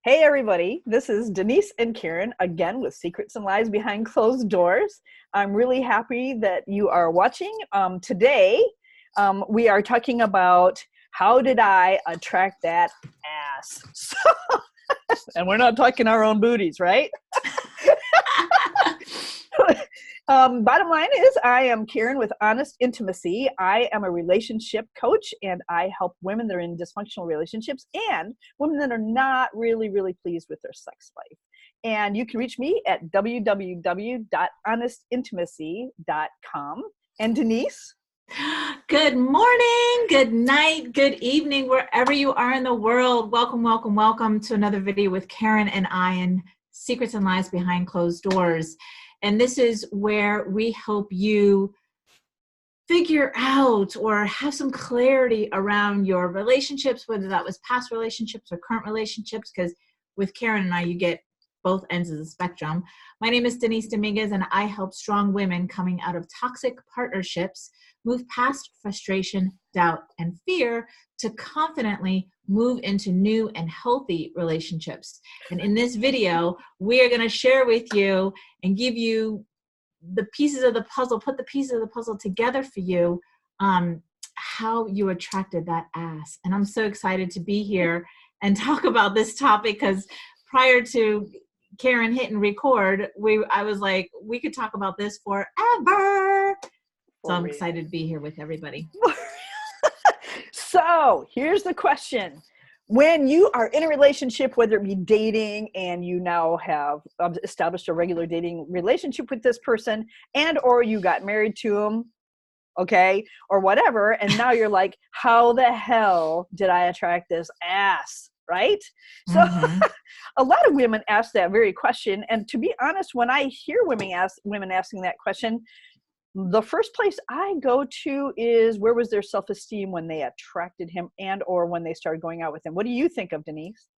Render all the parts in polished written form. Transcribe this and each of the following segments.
Hey everybody, this is Denise and Karen again with Secrets and Lies Behind Closed Doors. I'm really happy that you are watching. Today, we are talking about how did I attract that ass? And we're not talking our own booties, right? Bottom line is I am Karen with Honest Intimacy. I am a relationship coach and I help women that are in dysfunctional relationships and women that are not really pleased with their sex life. And you can reach me at www.honestintimacy.com. And Denise? Good morning, good night, good evening, wherever you are in the world. Welcome to another video with Karen and I in Secrets and Lies Behind Closed Doors. And this is where we help you figure out or have some clarity around your relationships, whether that was past relationships or current relationships, because with Karen and I, you get both ends of the spectrum. My name is Denise Dominguez, and I help strong women coming out of toxic partnerships move past frustration, doubt, and fear to confidently move into new and healthy relationships. And in this video, we are going to share with you and give you the pieces of the puzzle, put the pieces of the puzzle together for you, how you attracted that ass. And I'm so excited to be here and talk about this topic because prior to Karen hitting record, I was like, we could talk about this forever. So I'm excited to be here with everybody. So here's the question. When you are in a relationship, whether it be dating and you now have established a regular dating relationship with this person and or you got married to them, okay, or whatever, and now you're like, how the hell did I attract this ass, right? So a lot of women ask that very question. And to be honest, when I hear women asking that question, the first place I go to is where was their self-esteem when they attracted him and or when they started going out with him. What do you think of, Denise?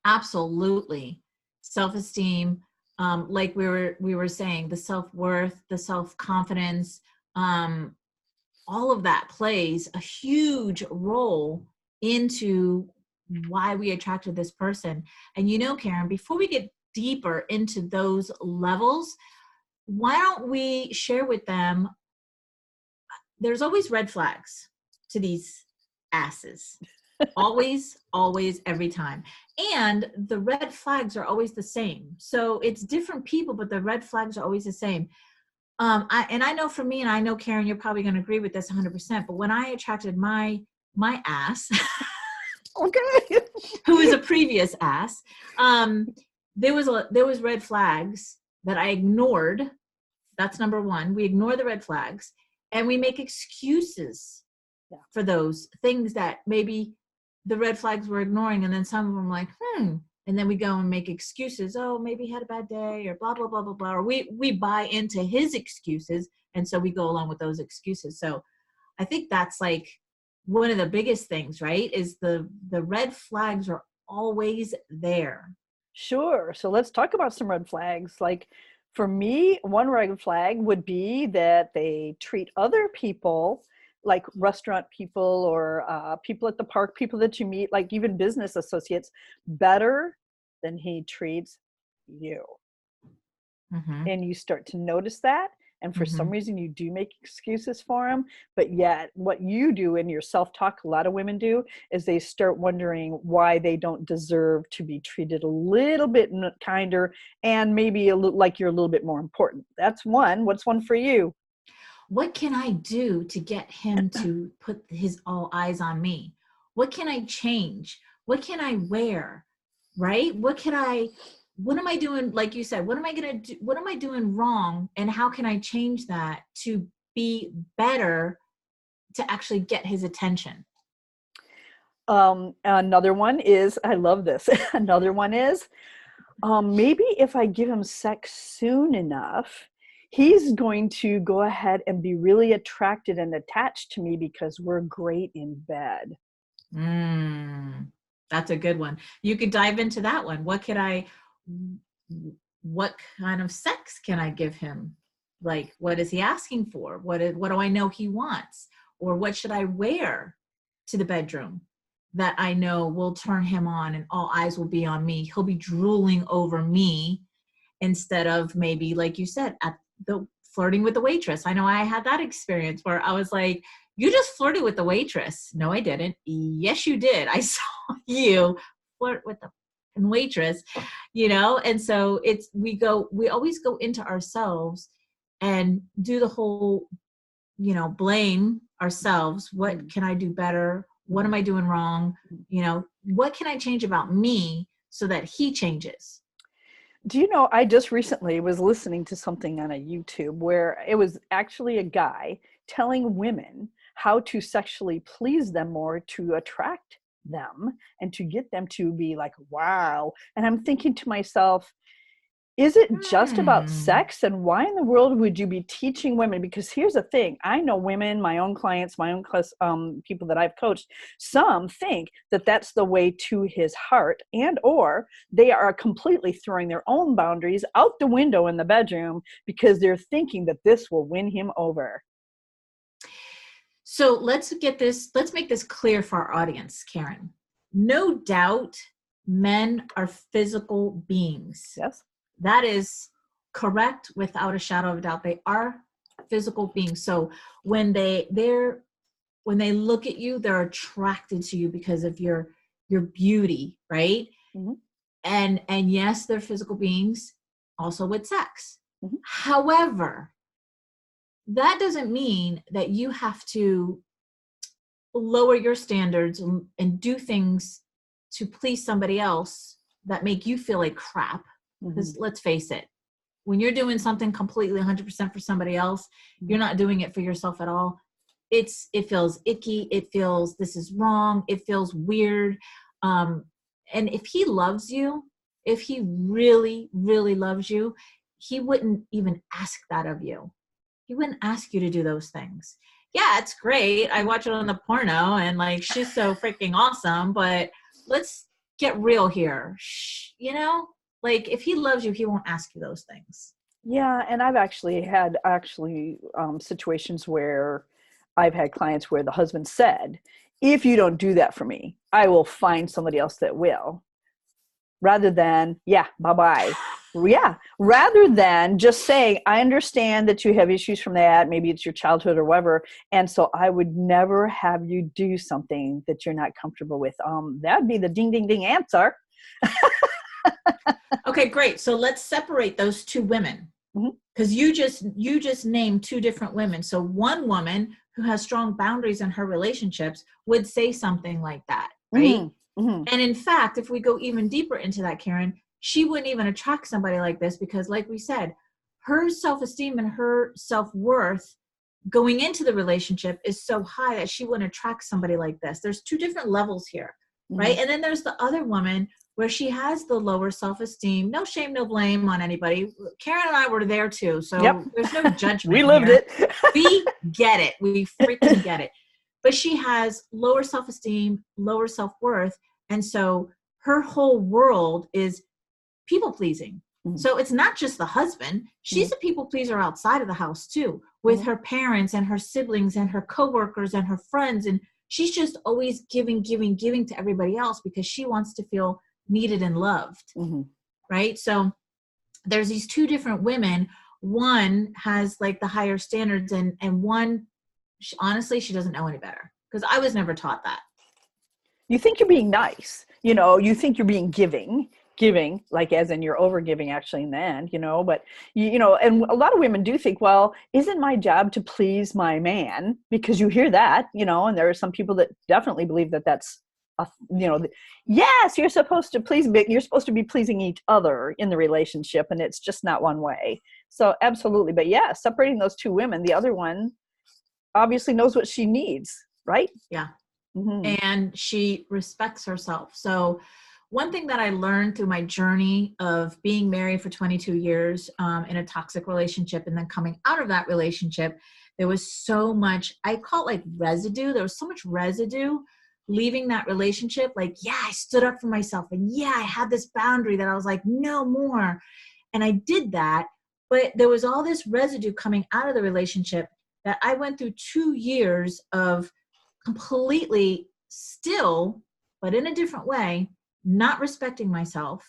Absolutely. Self-esteem, like we were saying, the self-worth, the self-confidence, all of that plays a huge role into why we attracted this person. And you know, Karen, before we get deeper into those levels, why don't we share with them, there's always red flags to these asses. Always, every time. And the red flags are always the same. So it's different people, but the red flags are always the same. I know for me, and I know, Karen, you're probably going to agree with this 100%, but when I attracted my ass, okay, who is a previous ass, there was red flags that I ignored. That's number one. We ignore the red flags and we make excuses for those things that maybe the red flags were ignoring. And then some of them like, and then we go and make excuses. Oh, maybe he had a bad day or blah, blah, blah, blah, blah. Or we buy into his excuses. And so we go along with those excuses. So I think that's like one of the biggest things, right? Is the red flags are always there. Sure. So let's talk about some red flags. Like for me, one red flag would be that they treat other people like restaurant people or people at the park, people that you meet, like even business associates, better than he treats you. And you start to notice that. And for some reason, you do make excuses for them. But yet what you do in your self-talk, a lot of women do, is they start wondering why they don't deserve to be treated a little bit kinder and maybe like you're a little bit more important. That's one. What's one for you? What can I do to get him to put his all eyes on me? What can I change? What can I wear? Right? What am I doing? Like you said, what am I going to do? What am I doing wrong? And how can I change that to be better to actually get his attention? Another one is, I love this. Another one is, maybe if I give him sex soon enough, he's going to go ahead and be really attracted and attached to me because we're great in bed. That's a good one. You could dive into that one. What kind of sex can I give him? Like, what is he asking for? What do I know he wants? Or what should I wear to the bedroom that I know will turn him on and all eyes will be on me. He'll be drooling over me instead of maybe, like you said, at the flirting with the waitress. I know I had that experience where I was like, you just flirted with the waitress. No, I didn't. Yes, you did. I saw you flirt with the waitress, And so we always go into ourselves and do the whole, blame ourselves. What can I do better? What am I doing wrong? What can I change about me so that he changes? Do you know, I just recently was listening to something on a YouTube where it was actually a guy telling women how to sexually please them more to attract them and to get them to be like, wow. And I'm thinking to myself, is it just about sex? And why in the world would you be teaching women? Because here's the thing. I know women, my own clients, my own class, people that I've coached, some think that that's the way to his heart, and or they are completely throwing their own boundaries out the window in the bedroom because they're thinking that this will win him over. So let's make this clear for our audience, Karen. No doubt men are physical beings. Yes. That is correct without a shadow of a doubt. They are physical beings. So when they look at you, they're attracted to you because of your beauty, right? Mm-hmm. And yes, they're physical beings also with sex. Mm-hmm. However, that doesn't mean that you have to lower your standards and do things to please somebody else that make you feel like crap. Because let's face it, when you're doing something completely 100% for somebody else, you're not doing it for yourself at all. It feels icky. It feels, this is wrong. It feels weird. And if he loves you, if he really, really loves you, he wouldn't even ask that of you. He wouldn't ask you to do those things. Yeah, it's great. I watch it on the porno and like, she's so freaking awesome, but let's get real here. Like if he loves you, he won't ask you those things. Yeah. And I've actually had situations where I've had clients where the husband said, if you don't do that for me, I will find somebody else that will. Rather than, yeah, bye-bye. Yeah. Rather than just saying, I understand that you have issues from that. Maybe it's your childhood or whatever. And so I would never have you do something that you're not comfortable with. That'd be the ding, ding, ding answer. Okay, great. So let's separate those two women, because you just named two different women. So one woman who has strong boundaries in her relationships would say something like that, right? And in fact, if we go even deeper into that, Karen, she wouldn't even attract somebody like this because, like we said, her self-esteem and her self-worth going into the relationship is so high that she wouldn't attract somebody like this. There's two different levels here, right? And then there's the other woman where she has the lower self-esteem. No shame, no blame on anybody. Karen and I were there too, so there's no judgment. We lived here. it. We get it. We freaking get it. But she has lower self-esteem, lower self-worth, and so her whole world is people-pleasing. So it's not just the husband. She's a people pleaser outside of the house too, with her parents and her siblings and her coworkers and her friends. And she's just always giving to everybody else because she wants to feel needed and loved. Right? So there's these two different women. One has like the higher standards and one, honestly, she doesn't know any better because I was never taught that. You think you're being nice, you think you're being giving, like as in you're over giving actually in the end, but and a lot of women do think, well, isn't my job to please my man? Because you hear that, and there are some people that definitely believe that that's, yes, you're supposed to please, but you're supposed to be pleasing each other in the relationship. And it's just not one way. So absolutely. But yeah, separating those two women, the other one obviously knows what she needs, right? Yeah. And she respects herself. So one thing that I learned through my journey of being married for 22 years in a toxic relationship and then coming out of that relationship, there was so much, I call it like residue. There was so much residue leaving that relationship. Like, yeah, I stood up for myself. And yeah, I had this boundary that I was like, no more. And I did that. But there was all this residue coming out of the relationship that I went through 2 years of completely still but in a different way, not respecting myself,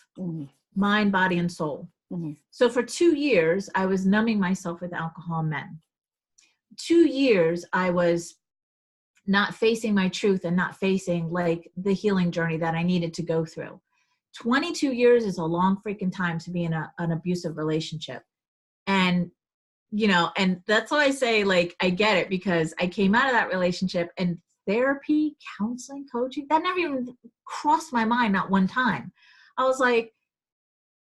mind, body, and soul. So for 2 years, I was numbing myself with alcohol and men. 2 years, I was not facing my truth and not facing like the healing journey that I needed to go through. 22 years is a long freaking time to be in an abusive relationship. And, you know, and that's why I say, like, I get it, because I came out of that relationship, and therapy, counseling, coaching, that never even crossed my mind, not one time. I was like,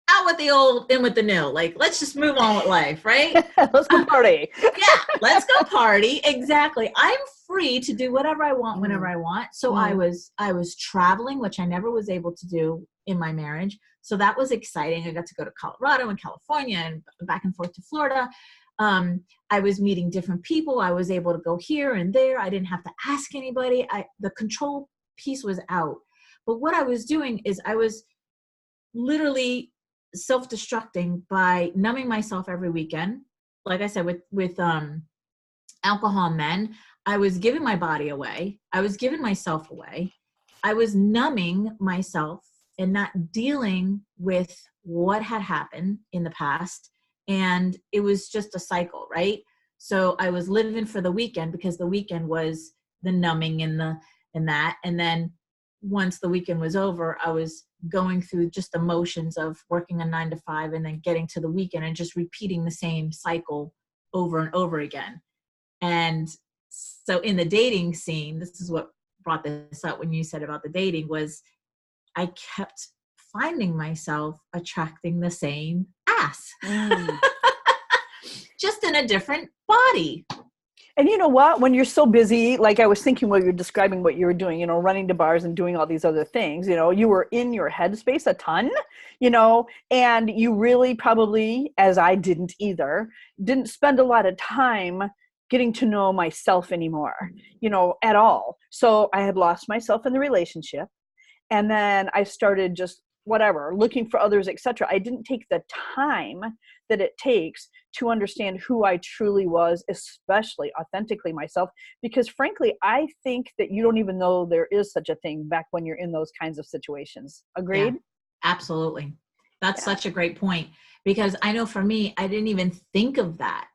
out with the old, in with the new. Like, let's just move on with life, right? Let's go party. Yeah, let's go party. Exactly. I'm free to do whatever I want whenever I want. So I was traveling, which I never was able to do in my marriage. So that was exciting. I got to go to Colorado and California and back and forth to Florida. I was meeting different people. I was able to go here and there. I didn't have to ask anybody. The control piece was out. But what I was doing is I was literally self-destructing by numbing myself every weekend. Like I said, with alcohol and men, I was giving my body away. I was giving myself away. I was numbing myself and not dealing with what had happened in the past. And it was just a cycle, right? So I was living for the weekend, because the weekend was the numbing and that. And then once the weekend was over, I was going through just the motions of working a 9 to 5 and then getting to the weekend and just repeating the same cycle over and over again. And so in the dating scene, this is what brought this up when you said about the dating, was I kept finding myself attracting the same ass, just in a different body. And you know what, when you're so busy, like I was thinking while you're describing what you were doing, you know, running to bars and doing all these other things, you know, you were in your headspace a ton, you know, and you really probably, as I didn't either, didn't spend a lot of time getting to know myself anymore, you know, at all. So I had lost myself in the relationship. And then I started just whatever, looking for others, etc. I didn't take the time that it takes to understand who I truly was, especially authentically myself, because frankly, I think that you don't even know there is such a thing back when you're in those kinds of situations. Agreed? Yeah, absolutely. That's such a great point, because I know for me, I didn't even think of that.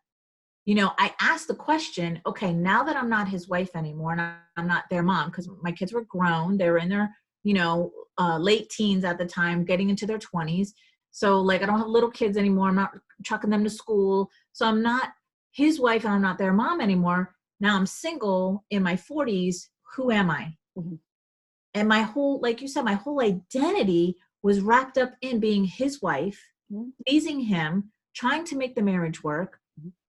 You know, I asked the question, okay, now that I'm not his wife anymore, and I'm not their mom, because my kids were grown, they were in their, you know, late teens at the time, getting into their 20s. So like, I don't have little kids anymore. I'm not trucking them to school. So I'm not his wife and I'm not their mom anymore. Now I'm single in my 40s. Who am I? And my whole, like you said, my whole identity was wrapped up in being his wife, pleasing him, trying to make the marriage work.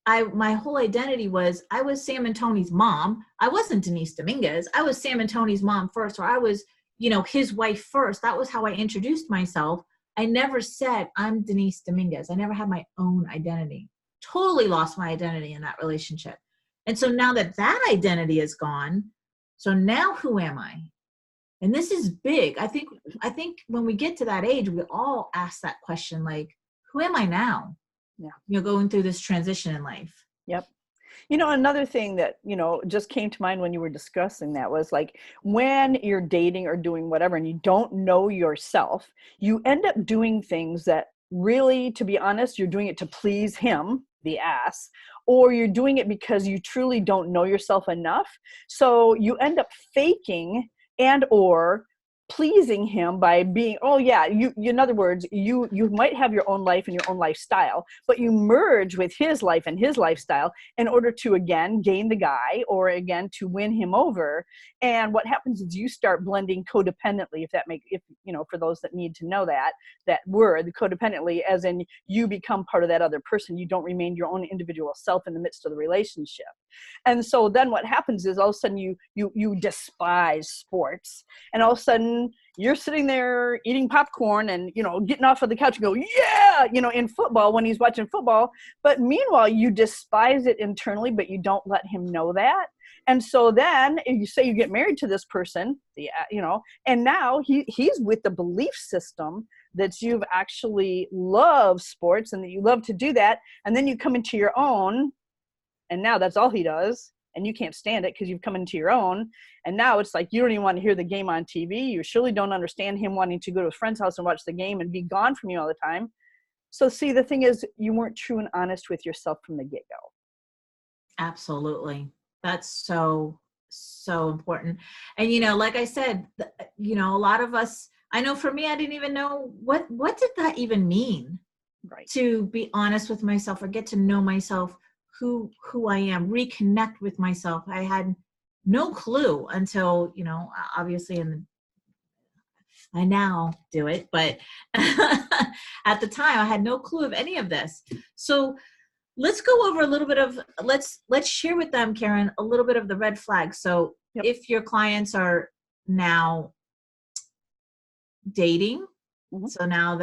My whole identity was, I was Sam and Tony's mom. I wasn't Denise Dominguez. I was Sam and Tony's mom first, or I was, you know, his wife first. That was how I introduced myself. I never said I'm Denise Dominguez. I never had my own identity. Totally lost my identity in that relationship. And so now that identity is gone, so now who am I? And this is big. I think when we get to that age, we all ask that question, like, who am I now? Yeah. You know, going through this transition in life. Yep. You know, another thing that, you know, just came to mind when you were discussing that was like, when you're dating or doing whatever and you don't know yourself, you end up doing things that really, to be honest, you're doing it to please him, the ass, or you're doing it because you truly don't know yourself enough. So you end up faking and or pleasing him by being, oh yeah, you in other words, you might have your own life and your own lifestyle, but you merge with his life and his lifestyle in order to again gain the guy, or again to win him over. And what happens is you start blending codependently, if you know, for those that need to know that word, codependently, as in you become part of that other person. You don't remain your own individual self in the midst of the relationship. And so then what happens is all of a sudden you despise sports, and all of a sudden you're sitting there eating popcorn and, you know, getting off of the couch and go, yeah, you know, in football when he's watching football. But meanwhile, you despise it internally, but you don't let him know that. And so then you say you get married to this person, you know, and now he's with the belief system that you've actually love sports and that you love to do that. And then you come into your own, and now that's all he does. and you can't stand it because you've come into your own. And now it's like, you don't even want to hear the game on TV. You surely don't understand him wanting to go to a friend's house and watch the game and be gone from you all the time. So see, the thing is, you weren't true and honest with yourself from the get-go. Absolutely. That's so, so important. And, like I said, a lot of us, I know for me, I didn't even know what did that even mean? Right. To be honest with myself or get to know myself, who I am, reconnect with myself. I had no clue until, obviously I now do it, but at the time I had no clue of any of this. So let's go over a little bit of, let's share with them, Karen, a little bit of the red flags. So if your clients are now dating, so now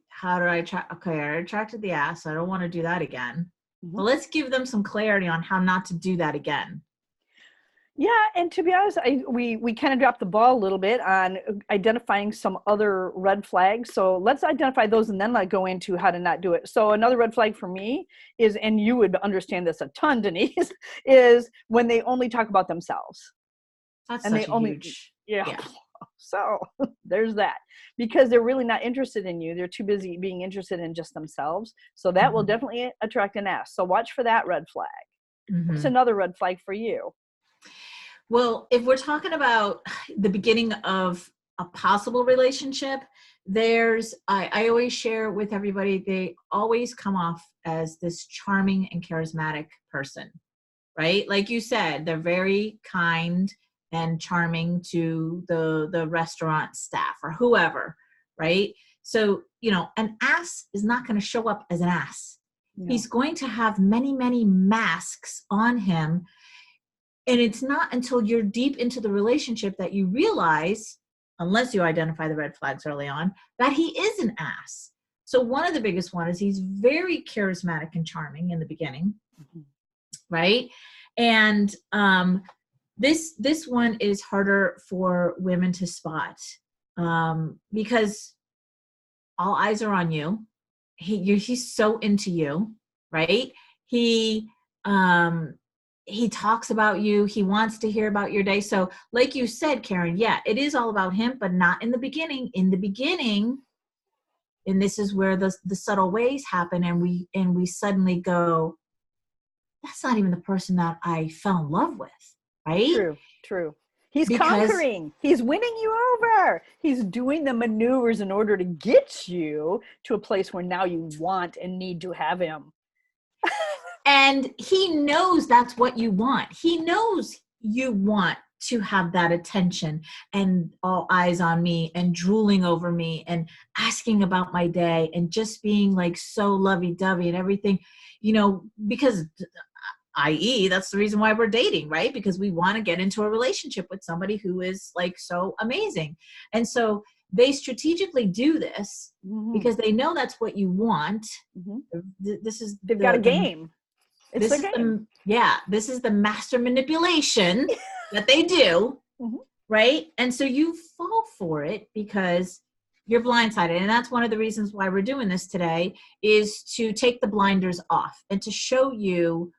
how do I attract? Okay, I attracted the ass. I don't want to do that again. But let's give them some clarity on how not to do that again. Yeah, and to be honest, we kind of dropped the ball a little bit on identifying some other red flags. So let's identify those and then go into how to not do it. So another red flag for me is, and you would understand this a ton, Denise, is when they only talk about themselves. That's and such a huge. Yeah. So there's that, because they're really not interested in you. They're too busy being interested in just themselves. So that will definitely attract an ass. So watch for that red flag. What's another red flag for you? Well, if we're talking about the beginning of a possible relationship, I always share with everybody, they always come off as this charming and charismatic person, right? Like you said, they're very kind and charming to the restaurant staff or whoever, right? So, an ass is not going to show up as an ass. No. He's going to have many, many masks on him. And it's not until you're deep into the relationship that you realize, unless you identify the red flags early on, that he is an ass. So one of the biggest one is he's very charismatic and charming in the beginning, right? And this one is harder for women to spot because all eyes are on you. He's so into you, right? He talks about you. He wants to hear about your day. So like you said, Karen, yeah, it is all about him, but not in the beginning. In the beginning, and this is where the subtle ways happen, and we suddenly go, that's not even the person that I fell in love with, right? True. He's conquering. He's winning you over. He's doing the maneuvers in order to get you to a place where now you want and need to have him. And he knows that's what you want. He knows you want to have that attention and all eyes on me and drooling over me and asking about my day and just being like so lovey-dovey and everything, because i.e. that's the reason why we're dating, right? Because we want to get into a relationship with somebody who is like so amazing. And so they strategically do this because they know that's what you want. They've got a game. This is the master manipulation that they do, right? And so you fall for it because you're blindsided. And that's one of the reasons why we're doing this today, is to take the blinders off and to show you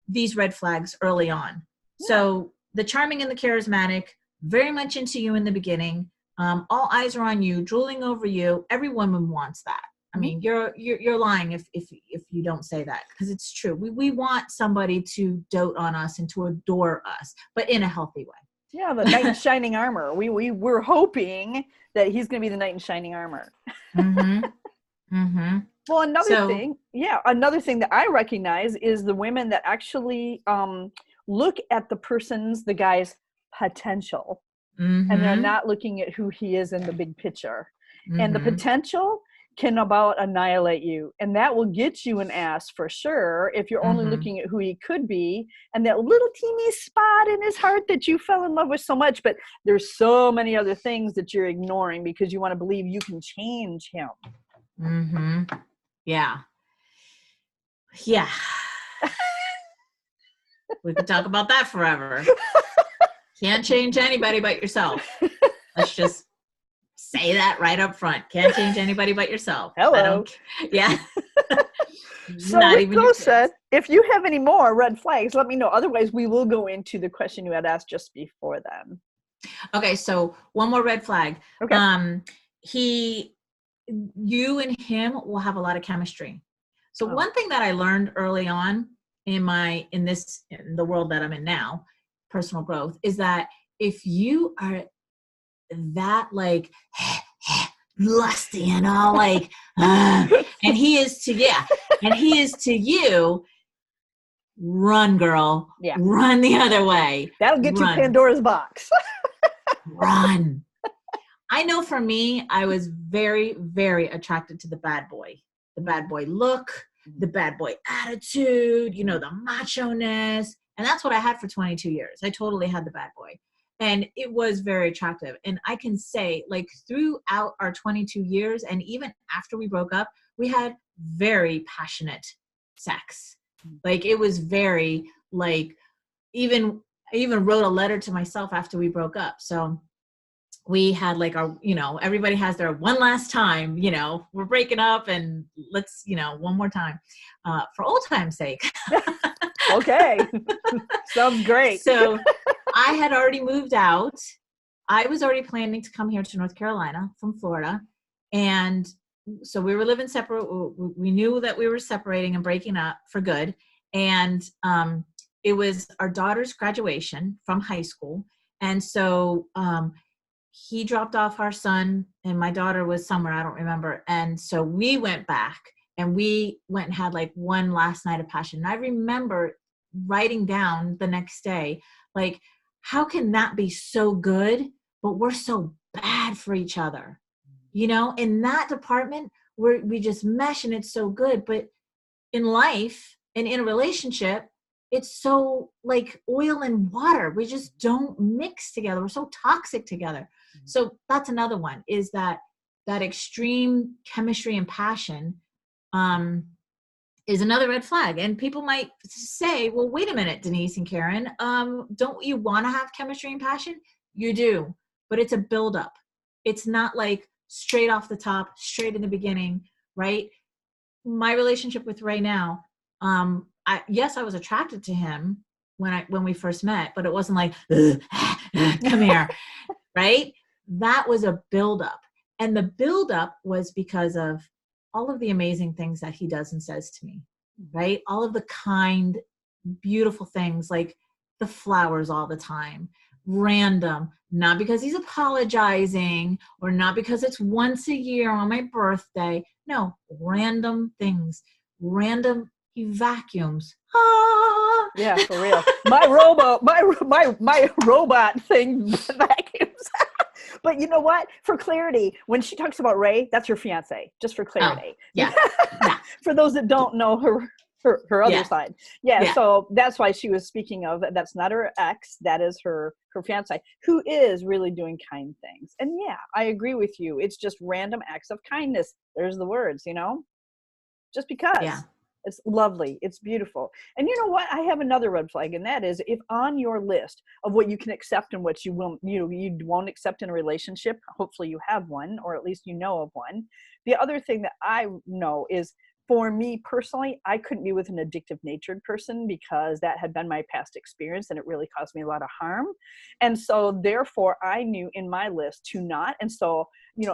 these red flags early on. Yeah. So the charming and the charismatic, very much into you in the beginning. All eyes are on you, drooling over you. Every woman wants that. I mean, you're lying if you don't say that, because it's true. We want somebody to dote on us and to adore us, but in a healthy way. Yeah, the knight in shining armor. We're hoping that he's going to be the knight in shining armor. Well, another thing that I recognize is the women that actually look at the guy's potential, and they're not looking at who he is in the big picture. And the potential can about annihilate you, and that will get you an ass for sure if you're only looking at who he could be and that little teeny spot in his heart that you fell in love with so much. But there's so many other things that you're ignoring because you want to believe you can change him. Yeah we could talk about that forever. Can't change anybody but yourself. Let's just say that right up front. Can't change anybody but yourself. Hello. Yeah. So Not with even your those kids. said, if you have any more red flags, let me know. Otherwise, we will go into the question you had asked just before then. Okay, so one more red flag. Okay. You and him will have a lot of chemistry. So Oh. one thing that I learned early on in the world that I'm in now, personal growth, is that if you are that like lusty and all like, and he is to you, run, girl. Yeah. Run the other way. That'll get you Pandora's box. Run. I know for me, I was very, very attracted to the bad boy look, the bad boy attitude, the macho-ness. And that's what I had for 22 years. I totally had the bad boy. And it was very attractive. And I can say, like, throughout our 22 years, and even after we broke up, we had very passionate sex. Like, it was very, like, I even wrote a letter to myself after we broke up. So we had like our, everybody has their one last time, we're breaking up and let's, one more time for old time's sake. Okay. Sounds great. So I had already moved out. I was already planning to come here to North Carolina from Florida. And so we were living separate. We knew that we were separating and breaking up for good. And it was our daughter's graduation from high school. And so he dropped off our son and my daughter was somewhere, I don't remember. And so we went back and we went and had like one last night of passion. And I remember writing down the next day, like, how can that be so good, but we're so bad for each other? In that department we just mesh and it's so good. But in life and in a relationship, it's so like oil and water. We just don't mix together. We're so toxic together. So that's another one, is that extreme chemistry and passion is another red flag. And people might say, well, wait a minute, Denise and Karen, don't you want to have chemistry and passion? You do, but it's a buildup. It's not like straight off the top, straight in the beginning, right? My relationship with Ray now, yes, I was attracted to him when we first met, but it wasn't like, come here, right? That was a buildup. And the buildup was because of all of the amazing things that he does and says to me, right? All of the kind, beautiful things, like the flowers all the time, random, not because he's apologizing or not because it's once a year on my birthday. No, random things, he vacuums. Ah! Yeah, for real. My robot thing vacuums. But you know what? For clarity, when she talks about Ray, that's her fiance, just for clarity. Oh, yeah. For those that don't know her other side. Yeah, so that's why she was speaking of, that's not her ex, that is her fiance, who is really doing kind things. And yeah, I agree with you. It's just random acts of kindness. There's the words, just because. Yeah. It's lovely. It's beautiful. And you know what? I have another red flag, and that is, if on your list of what you can accept and what you won't accept in a relationship, hopefully you have one, or at least you know of one. The other thing that I know is, for me personally, I couldn't be with an addictive natured person because that had been my past experience and it really caused me a lot of harm. And so therefore I knew in my list to not. And so,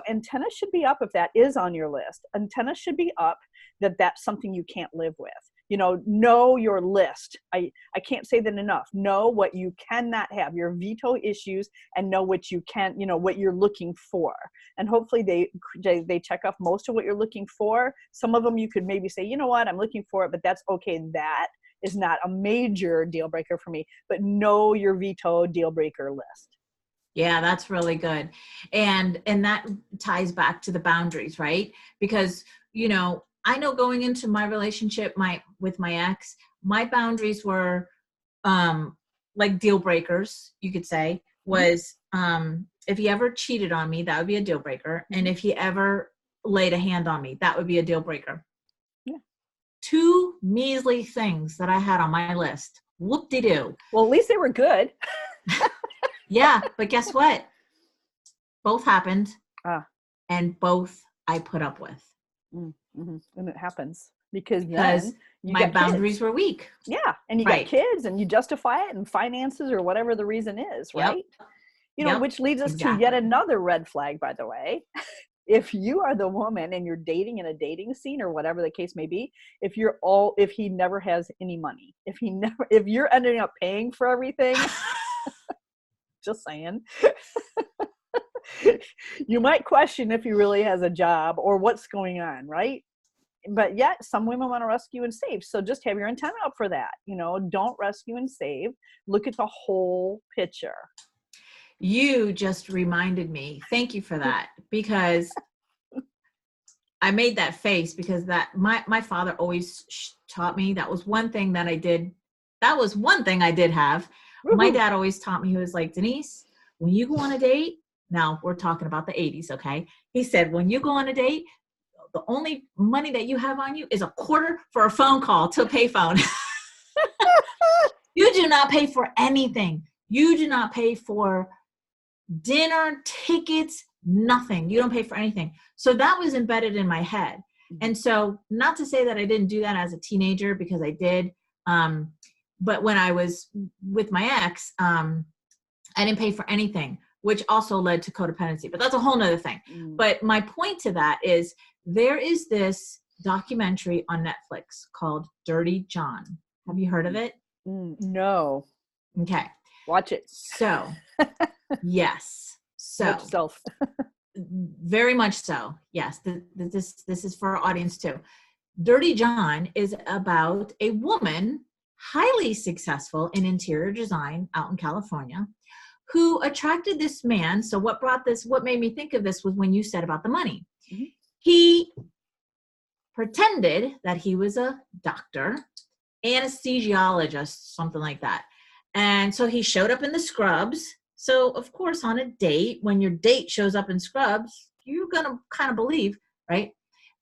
antenna should be up if that is on your list. Antenna should be up that that's something you can't live with. Know your list. I can't say that enough. Know what you cannot have, your veto issues, and know what you can, what you're looking for. And hopefully they check off most of what you're looking for. Some of them you could maybe say, you know what, I'm looking for it, but that's okay. That is not a major deal breaker for me, but know your veto deal breaker list. Yeah, that's really good. And that ties back to the boundaries, right? Because, I know going into my relationship, with my ex, my boundaries were like deal breakers, you could say, was if he ever cheated on me, that would be a deal breaker. And if he ever laid a hand on me, that would be a deal breaker. Yeah. 2 measly things that I had on my list. Whoop-de-doo. Well, at least they were good. Yeah, but guess what? Both happened. Ah. And both I put up with. Mm-hmm. And it happens because Because then you my got boundaries kids. were weak. Yeah. And you got Right. kids and you justify it in finances or whatever the reason is, Yep. right? Which leads us to yet Exactly. another red flag, by the way. If you are the woman and you're dating in a dating scene or whatever the case may be, if he never has any money, if you're ending up paying for everything, just saying, you might question if he really has a job or what's going on, right? But yet some women want to rescue and save. So just have your antenna up for that. Don't rescue and save. Look at the whole picture. You just reminded me. Thank you for that, because I made that face because my father always taught me. That was one thing that I did. That was one thing I did have. Woo-hoo. My dad always taught me. He was like, Denise, when you go on a date, now we're talking about the 80s, okay? He said, when you go on a date, the only money that you have on you is a quarter for a phone call to a payphone. You do not pay for anything. You do not pay for dinner, tickets, nothing. You don't pay for anything. So that was embedded in my head. And so, not to say that I didn't do that as a teenager, because I did. But when I was with my ex, I didn't pay for anything, which also led to codependency. But that's a whole nother thing. But my point to that is, there is this documentary on Netflix called Dirty John. Have you heard of it? No. Okay. Watch it. So, yes. So, Watch yourself. Very much so. Yes. This is for our audience too. Dirty John is about a woman highly successful in interior design out in California who attracted this man. So what made me think of this was when you said about the money. Mm-hmm. He pretended that he was a doctor, anesthesiologist, something like that. And so he showed up in the scrubs. So, of course, on a date, when your date shows up in scrubs, you're going to kind of believe, right?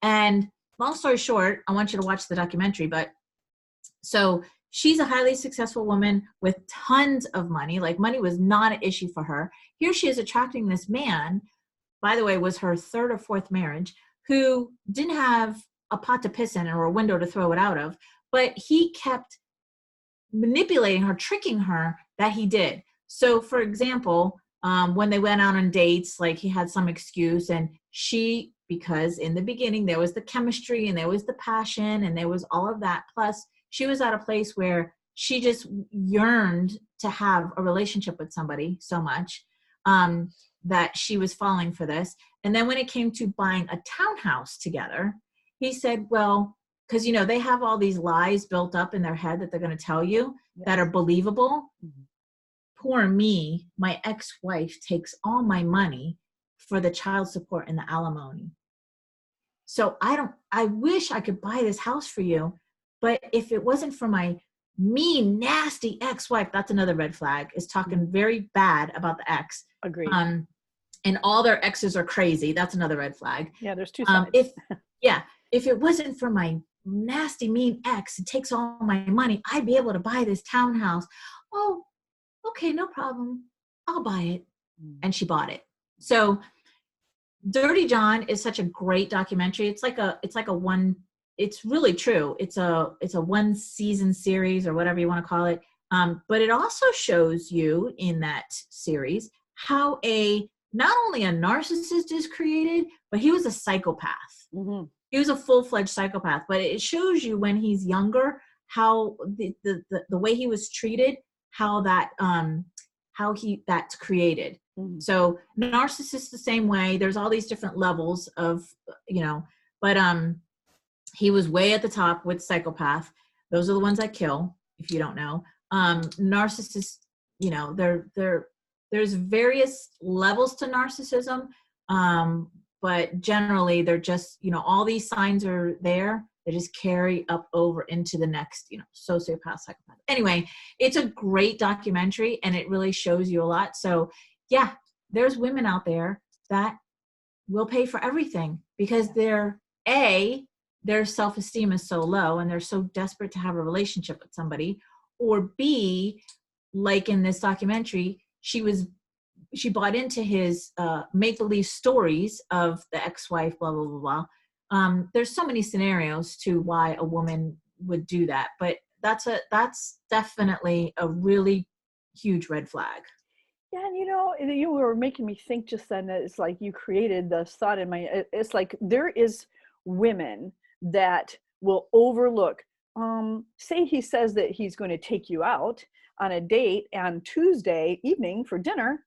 And long story short, I want you to watch the documentary. But so she's a highly successful woman with tons of money. Like, money was not an issue for her. Here she is attracting this man, by the way, was her third or fourth marriage, who didn't have a pot to piss in or a window to throw it out of. But he kept manipulating her, tricking her that he did. So, for example, when they went out on dates, like he had some excuse, and she, because in the beginning there was the chemistry and there was the passion and there was all of that. Plus, she was at a place where she just yearned to have a relationship with somebody so much that she was falling for this. And then when it came to buying a townhouse together, he said, well, because, they have all these lies built up in their head that they're going to tell you that are believable. Mm-hmm. Poor me, my ex-wife takes all my money for the child support and the alimony. So I wish I could buy this house for you, but if it wasn't for my mean, nasty ex-wife, that's another red flag, is talking very bad about the ex. Agreed. And all their exes are crazy. That's another red flag. Yeah, there's two sides. If it wasn't for my nasty, mean ex, it takes all my money, I'd be able to buy this townhouse. Oh, okay, no problem. I'll buy it. And she bought it. So Dirty John is such a great documentary. It's really true. It's a one season series or whatever you want to call it. But it also shows you in that series how not only a narcissist is created, but he was a psychopath. Mm-hmm. He was a full-fledged psychopath, but it shows you when he's younger, how the way he was treated, how that's created. Mm-hmm. So narcissists the same way. There's all these different levels of, but he was way at the top with psychopath. Those are the ones that kill, if you don't know. Narcissists, there's various levels to narcissism. But generally they're just, all these signs are there. They just carry up over into the next, sociopath, psychopath. Anyway, it's a great documentary and it really shows you a lot. So yeah, there's women out there that will pay for everything because their self-esteem is so low and they're so desperate to have a relationship with somebody. Or B, like in this documentary, she was she bought into his make-believe stories of the ex-wife, blah, blah, blah, blah. There's so many scenarios to why a woman would do that, but that's definitely a really huge red flag. Yeah, and you were making me think just then that it's like you created this thought in my, it's like there is women that will overlook, say he says that he's going to take you out on a date on Tuesday evening for dinner,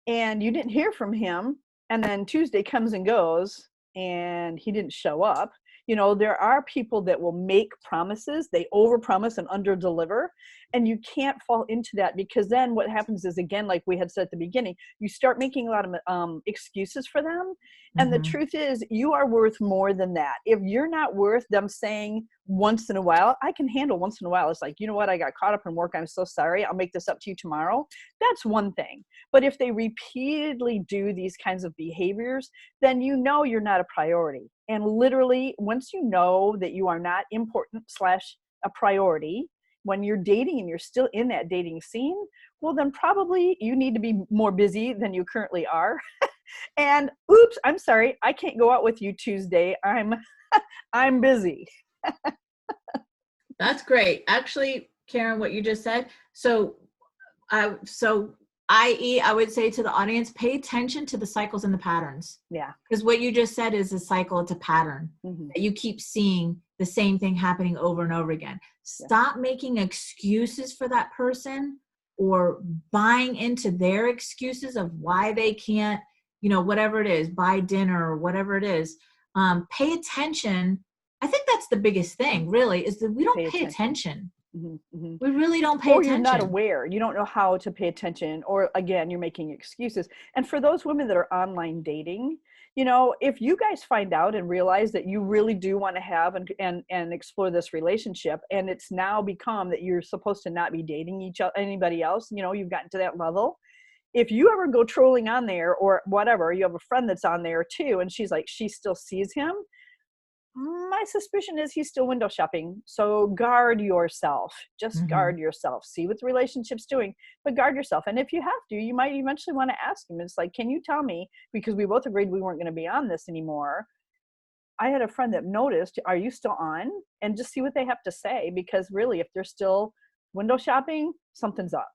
and you didn't hear from him, and then Tuesday comes and goes and he didn't show up. There are people that will make promises, they overpromise and underdeliver, and you can't fall into that, because then what happens is, again, like we had said at the beginning, you start making a lot of excuses for them. And the truth is, you are worth more than that. If you're not worth them saying once in a while, I can handle once in a while, it's like, you know what, I got caught up in work, I'm so sorry, I'll make this up to you tomorrow. That's one thing. But if they repeatedly do these kinds of behaviors, then you're not a priority. And literally, once you know that you are not important / a priority, when you're dating and you're still in that dating scene, well, then probably you need to be more busy than you currently are. And oops, I'm sorry, I can't go out with you Tuesday. I'm busy. That's great. Actually, Karen, what you just said. I.e., I would say to the audience, pay attention to the cycles and the patterns. Yeah. Because what you just said is a cycle, it's a pattern. You keep seeing the same thing happening over and over again. Stop making excuses for that person or buying into their excuses of why they can't, whatever it is, buy dinner or whatever it is. Pay attention. I think that's the biggest thing, really, is that we don't pay attention. We really don't pay attention. Or you're not aware. You don't know how to pay attention. Or again, you're making excuses. And for those women that are online dating, if you guys find out and realize that you really do want to have and explore this relationship, and it's now become that you're supposed to not be dating anybody else, you've gotten to that level. If you ever go trolling on there or whatever, you have a friend that's on there too, and she's like, she still sees him, my suspicion is he's still window shopping. So guard yourself. Just guard yourself. See what the relationship's doing, but guard yourself. And if you have to, you might eventually want to ask him. It's like, can you tell me, because we both agreed we weren't going to be on this anymore. I had a friend that noticed, are you still on? And just see what they have to say, because really, if they're still window shopping, something's up.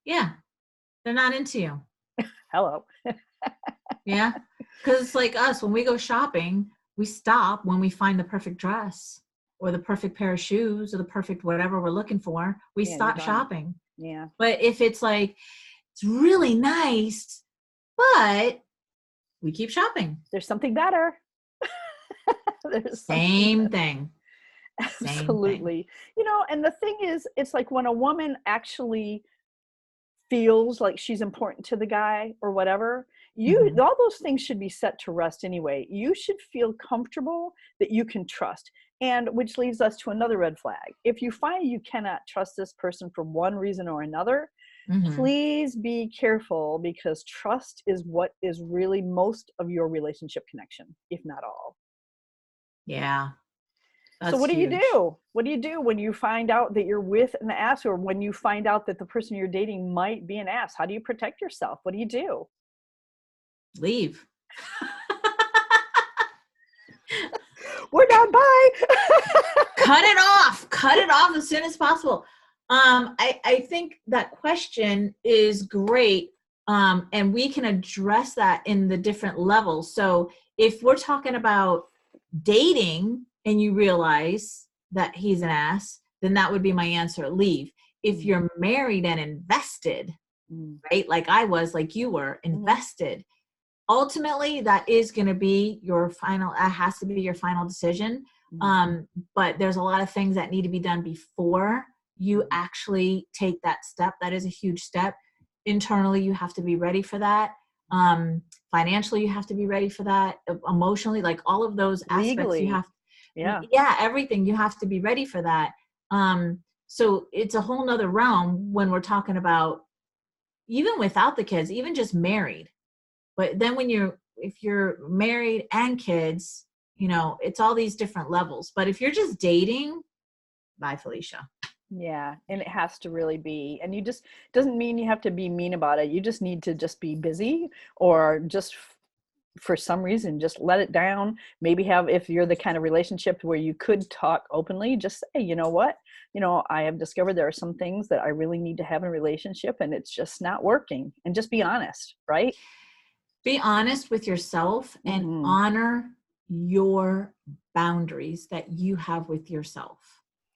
Yeah. They're not into you. Hello. Yeah. Because it's like us, when we go shopping, we stop when we find the perfect dress or the perfect pair of shoes or the perfect whatever we're looking for. We stop shopping. Yeah. But if it's like, it's really nice, but we keep shopping. There's something better. Same thing. Absolutely. And the thing is, it's like when a woman actually feels like she's important to the guy or whatever, all those things should be set to rest anyway. You should feel comfortable that you can trust. And which leads us to another red flag. If you find you cannot trust this person for one reason or another, please be careful, because trust is what is really most of your relationship connection, if not all. Yeah. So what do you do? What do you do when you find out that you're with an ass, or when you find out that the person you're dating might be an ass? How do you protect yourself? What do you do? Leave. We're done. Bye. Cut it off. Cut it off as soon as possible. I think that question is great. And we can address that in the different levels. So if we're talking about dating and you realize that he's an ass, then that would be my answer. Leave. If you're married and invested, right? Like I was, like you were invested. Ultimately, that is going to be your final, it has to be your final decision. But there's a lot of things that need to be done before you actually take that step. That is a huge step. Internally, you have to be ready for that. Financially, you have to be ready for that. Emotionally, like all of those aspects, legally, you have. Yeah, everything. You have to be ready for that. So it's a whole nother realm when we're talking about even without the kids, even just married. But then if you're married and kids, it's all these different levels. But if you're just dating, bye, Felicia. Yeah, and it has to really be, and you just, doesn't mean you have to be mean about it. You just need to just be busy, or just for some reason just let it down. Maybe have, if you're the kind of relationship where you could talk openly, just say, you know what, I have discovered there are some things that I really need to have in a relationship, and it's just not working. And just be honest, right? Be honest with yourself and Hmm. honor your boundaries that you have with yourself.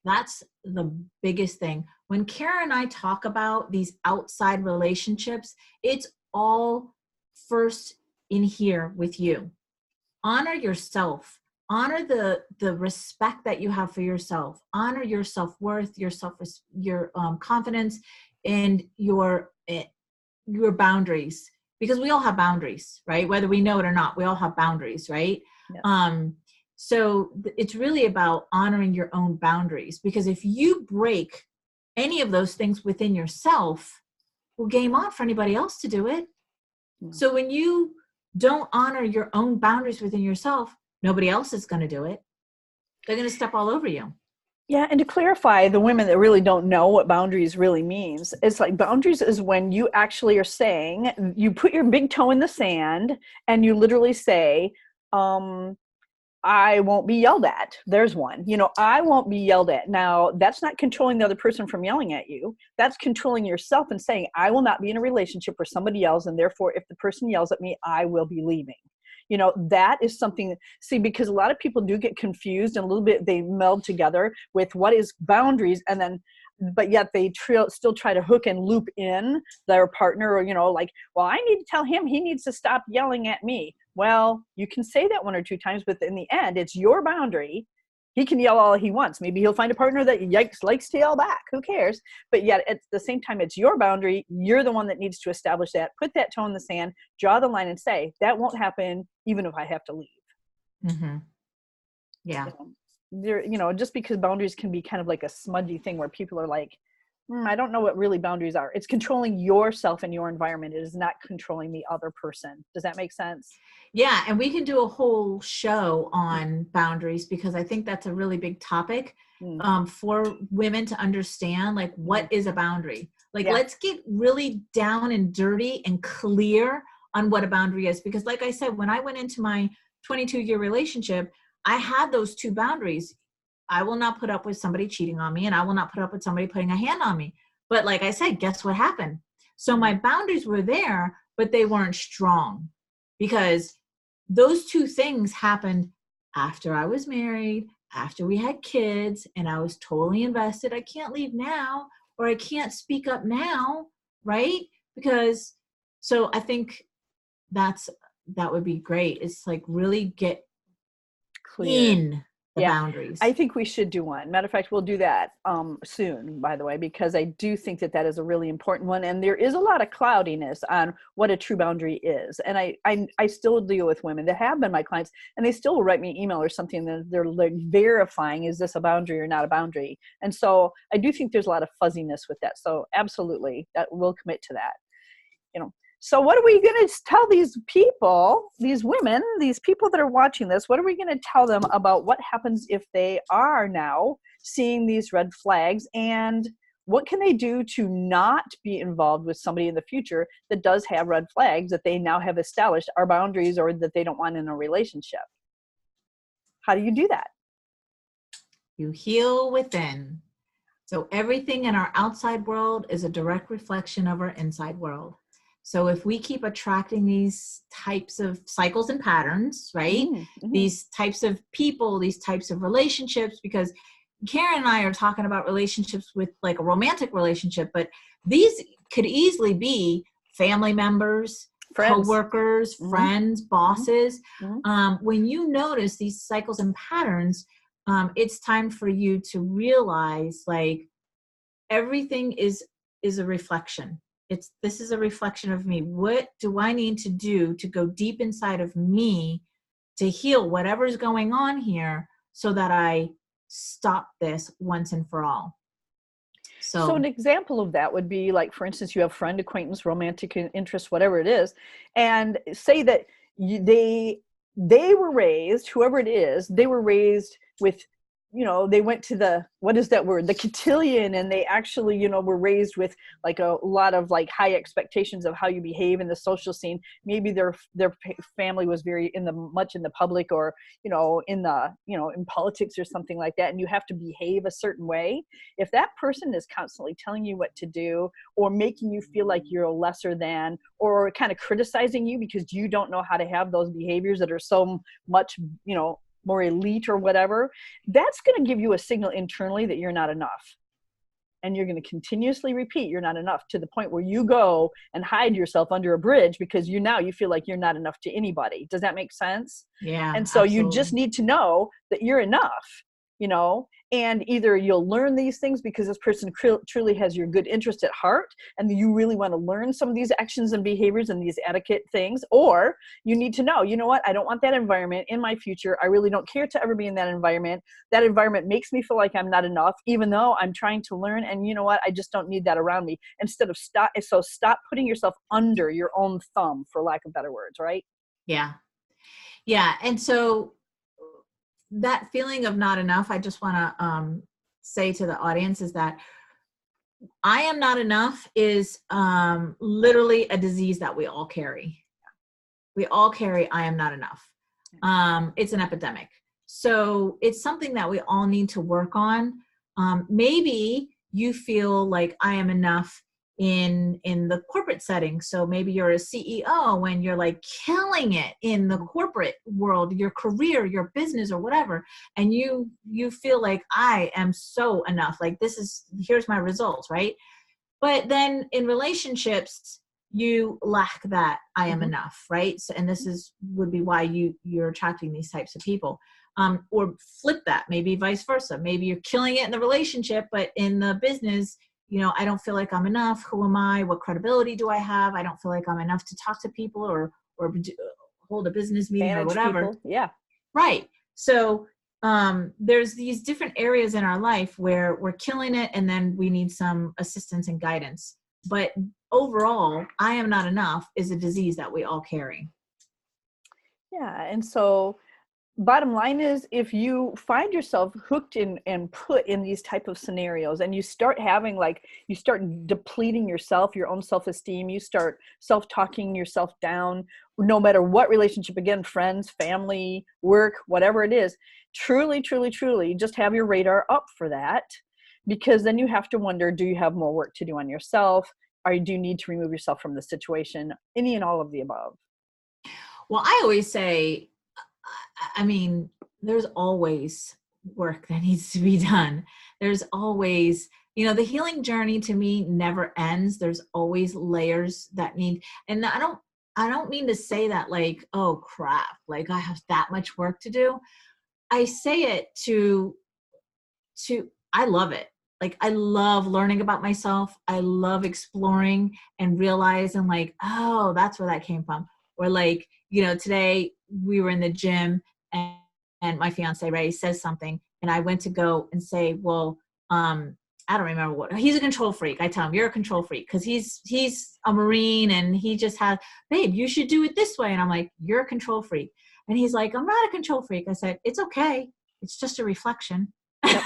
That's the biggest thing. When Karen and I talk about these outside relationships, it's all first in here with you. Honor yourself. Honor the respect that you have for yourself. Honor your self-worth, your confidence, and your boundaries, because we all have boundaries, right? Whether we know it or not, we all have boundaries, right? Yeah. So it's really about honoring your own boundaries, because if you break any of those things within yourself, well, game on for anybody else to do it. Yeah. So when you don't honor your own boundaries within yourself, nobody else is going to do it. They're going to step all over you. Yeah, and to clarify, the women that really don't know what boundaries really means, it's like boundaries is when you actually are saying, you put your big toe in the sand and you literally say, I won't be yelled at. There's one. I won't be yelled at. Now, that's not controlling the other person from yelling at you. That's controlling yourself and saying, I will not be in a relationship where somebody yells, and therefore, if the person yells at me, I will be leaving. That is something, see, because a lot of people do get confused, and a little bit they meld together with what is boundaries, and then, but yet they still try to hook and loop in their partner, or, like, well, I need to tell him he needs to stop yelling at me. Well, you can say that one or two times, but in the end, it's your boundary. He can yell all he wants. Maybe he'll find a partner that likes to yell back. Who cares? But yet at the same time, it's your boundary. You're the one that needs to establish that. Put that toe in the sand, draw the line, and say, that won't happen even if I have to leave. Mm-hmm. Yeah. Just because boundaries can be kind of like a smudgy thing where people are like, I don't know what really boundaries are. It's controlling yourself and your environment. It is not controlling the other person. Does that make sense? Yeah. And we can do a whole show on boundaries, because I think that's a really big topic for women to understand, like, what is a boundary? Like, let's get really down and dirty and clear on what a boundary is. Because like I said, when I went into my 22-year relationship, I had those two boundaries. I will not put up with somebody cheating on me, and I will not put up with somebody putting a hand on me. But like I said, guess what happened? So my boundaries were there, but they weren't strong, because those two things happened after I was married, after we had kids, and I was totally invested. I can't leave now, or I can't speak up now, right? Because, so I think that would be great. It's like really get Clear. in the boundaries. I think we should do one. Matter of fact, we'll do that soon, by the way, because I do think that is a really important one. And there is a lot of cloudiness on what a true boundary is. And I still deal with women that have been my clients, and they still will write me an email or something that they're like verifying, is this a boundary or not a boundary? And so I do think there's a lot of fuzziness with that. So absolutely, that we'll commit to that. So what are we going to tell these people, these women, these people that are watching this, what are we going to tell them about what happens if they are now seeing these red flags, and what can they do to not be involved with somebody in the future that does have red flags that they now have established are boundaries, or that they don't want in a relationship? How do you do that? You heal within. So everything in our outside world is a direct reflection of our inside world. So if we keep attracting these types of cycles and patterns, right? Mm-hmm. These types of people, these types of relationships, because Karen and I are talking about relationships with like a romantic relationship, but these could easily be family members, friends, co-workers, mm-hmm. friends, bosses. Mm-hmm. When you notice these cycles and patterns, it's time for you to realize, like, everything is a reflection. This is a reflection of me. What do I need to do to go deep inside of me to heal whatever's going on here, so that I stop this once and for all? So an example of that would be, like, for instance, you have friend, acquaintance, romantic interest, whatever it is, and say that they were raised, whoever it is, they were raised with they went to the, what is that word? The cotillion, and they actually, were raised with like a lot of like high expectations of how you behave in the social scene. Maybe their family was very much in the public, or, in the, in politics or something like that. And you have to behave a certain way. If that person is constantly telling you what to do, or making you feel like you're lesser than, or kind of criticizing you because you don't know how to have those behaviors that are so much, more elite or whatever, that's going to give you a signal internally that you're not enough. And you're going to continuously repeat you're not enough, to the point where you go and hide yourself under a bridge because you feel like you're not enough to anybody. Does that make sense? Yeah. And so absolutely. you just need to know that you're enough, and either you'll learn these things because this person truly has your good interest at heart, and you really want to learn some of these actions and behaviors and these etiquette things, or you need to know, what, I don't want that environment in my future. I really don't care to ever be in that environment. That environment makes me feel like I'm not enough, even though I'm trying to learn. And you know what, I just don't need that around me. Stop putting yourself under your own thumb, for lack of better words, right? Yeah. Yeah. And so that feeling of not enough, I just want to say to the audience, is that I am not enough is literally a disease that we all carry. We all carry I am not enough. It's an epidemic. So it's something that we all need to work on. Maybe you feel like I am enough in the corporate setting. So maybe you're a CEO and you're like killing it in the corporate world, your career, your business, or whatever. And you feel like I am so enough. Like here's my results, right? But then in relationships, you lack that I am enough, right? So, and this would be why you're attracting these types of people. Or flip that, maybe vice versa. Maybe you're killing it in the relationship, but in the business, I don't feel like I'm enough. Who am I? What credibility do I have? I don't feel like I'm enough to talk to people or hold a business meeting Manage or whatever. people. Yeah. Right. So there's these different areas in our life where we're killing it, and then we need some assistance and guidance. But overall, I am not enough is a disease that we all carry. Yeah. And so bottom line is, if you find yourself hooked in and put in these type of scenarios, and you start having you start depleting yourself, your own self-esteem, you start self-talking yourself down, no matter what relationship, again, friends, family, work, whatever it is, truly, truly, truly just have your radar up for that. Because then you have to wonder, do you have more work to do on yourself? Or do you need to remove yourself from the situation? Any and all of the above. Well, I always say, there's always work that needs to be done. There's always, the healing journey to me never ends. There's always layers that need, and I don't mean to say that like, oh crap, like I have that much work to do. I say it to I love it. Like, I love learning about myself. I love exploring and realizing like, oh, that's where that came from. Or like, today we were in the gym and my fiance Ray says something, and I went to go and say, well, I don't remember what, he's a control freak. I tell him, you're a control freak, because he's a Marine, and he just has, babe, you should do it this way. And I'm like, you're a control freak. And he's like, I'm not a control freak. I said, it's okay. It's just a reflection. Yep.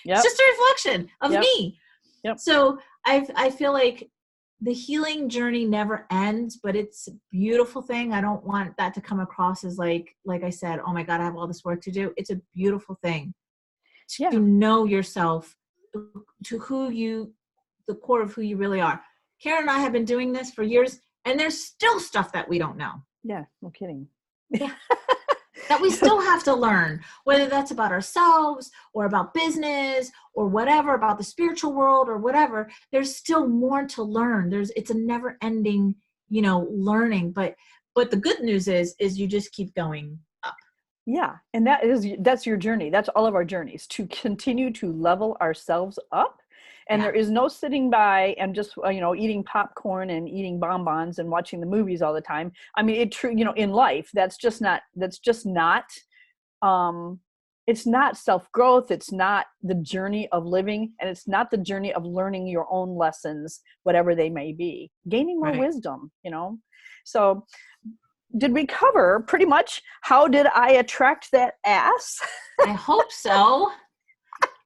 Yep. It's just a reflection of me. Yep. So I feel like the healing journey never ends, but it's a beautiful thing. I don't want that to come across as like I said, oh my God, I have all this work to do. It's a beautiful thing to know yourself, to the core of who you really are. Karen and I have been doing this for years, and there's still stuff that we don't know. Yeah, no kidding. Yeah. That we still have to learn, whether that's about ourselves or about business or whatever, about the spiritual world or whatever. There's still more to learn. It's a never ending, learning. But the good news is you just keep going up. Yeah. And that's your journey. That's all of our journeys, to continue to level ourselves up. And there is no sitting by and just, eating popcorn and eating bonbons and watching the movies all the time. I mean, in life, it's not self-growth. It's not the journey of living, and it's not the journey of learning your own lessons, whatever they may be, gaining more wisdom, So did we cover pretty much how did I attract that ass? I hope so.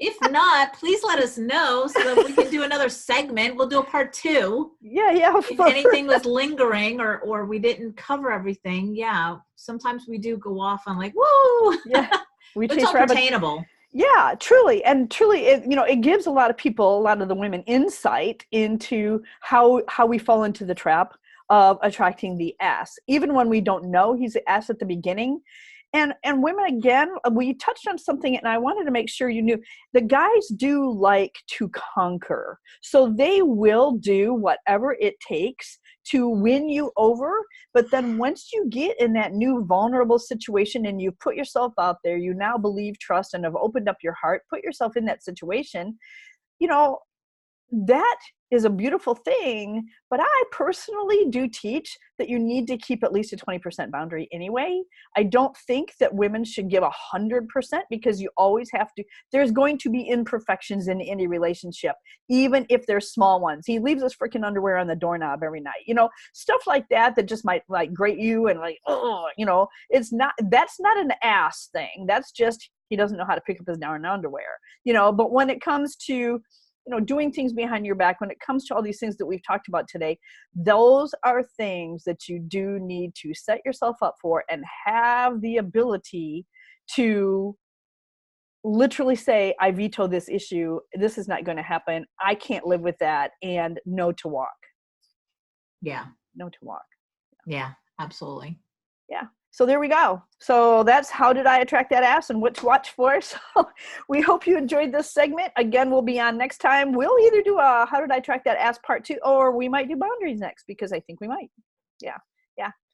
If not, please let us know so that we can do another segment. We'll do a part 2. Yeah. If anything was lingering or we didn't cover everything, yeah. Sometimes we do go off on like, woo! Yeah. We It's all pertainable. Yeah, truly. And truly, it gives a lot of people, a lot of the women, insight into how we fall into the trap of attracting the ass, even when we don't know he's the ass at the beginning. And women, again, we touched on something, and I wanted to make sure you knew the guys do like to conquer. So they will do whatever it takes to win you over. But then once you get in that new vulnerable situation and you put yourself out there, you now believe, trust, and have opened up your heart, put yourself in that situation, that is a beautiful thing. But I personally do teach that you need to keep at least a 20% boundary anyway. I don't think that women should give 100%, because you always have to, there's going to be imperfections in any relationship, even if they're small ones. He leaves his freaking underwear on the doorknob every night, stuff like that just might like grate you and like, that's not an ass thing. That's just, he doesn't know how to pick up his darn underwear, but when it comes to doing things behind your back, when it comes to all these things that we've talked about today, those are things that you do need to set yourself up for and have the ability to literally say, I veto this issue. This is not going to happen. I can't live with that. And no to walk. Yeah. No to walk. Yeah, absolutely. Yeah. So there we go. So that's how did I attract that ass and what to watch for. So we hope you enjoyed this segment. Again, we'll be on next time. We'll either do a how did I attract that ass part 2, or we might do boundaries next, because I think we might. Yeah.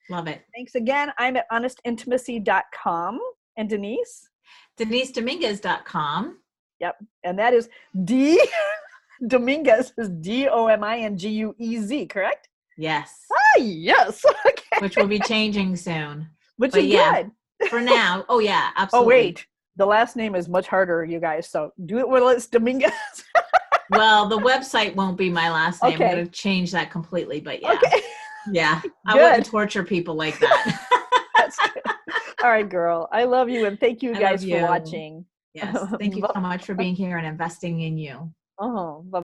Love it. Thanks again. I'm at honestintimacy.com. And Denise? DeniseDominguez.com. Yep. And that is Dominguez is Dominguez, correct? Yes. Ah, yes. Okay. Which will be changing soon. Which is good. For now. Oh, yeah, absolutely. Oh, wait. The last name is much harder, you guys. So do it while it's Dominguez. Well, the website won't be my last name. Okay. I'm going to change that completely. But yeah. Okay. Yeah. I wouldn't torture people like that. That's good. All right, girl. I love you. And thank you guys for watching. Yes. Thank you so much for being here and investing in you. Oh, bye.